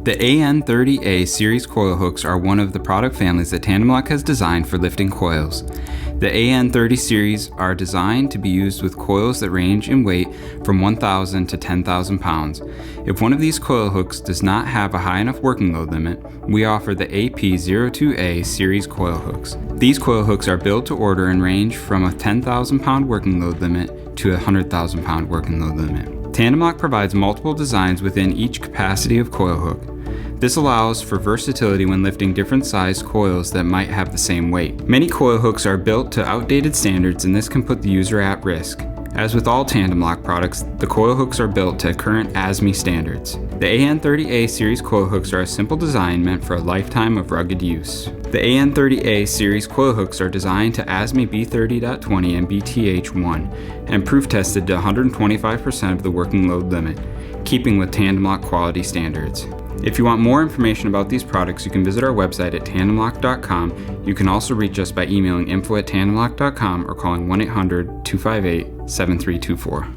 The AN30A series coil hooks are one of the product families that Tandemloc has designed for lifting coils. The AN30 series are designed to be used with coils that range in weight from 1,000 to 10,000 pounds. If one of these coil hooks does not have a high enough working load limit, we offer the AP02A series coil hooks. These coil hooks are built to order and range from a 10,000 pound working load limit to a 100,000 pound working load limit. Tandemloc provides multiple designs within each capacity of coil hook. This allows for versatility when lifting different sized coils that might have the same weight. Many coil hooks are built to outdated standards, and this can put the user at risk. As with all Tandemloc products, the coil hooks are built to current ASME standards. The AN30A series coil hooks are a simple design meant for a lifetime of rugged use. The AN30A series coil hooks are designed to ASME B30.20 and BTH1 and proof tested to 125% of the working load limit, keeping with Tandemloc quality standards. If you want more information about these products, you can visit our website at tandemloc.com. You can also reach us by emailing info@tandemloc.com or calling 1-800-258-7324.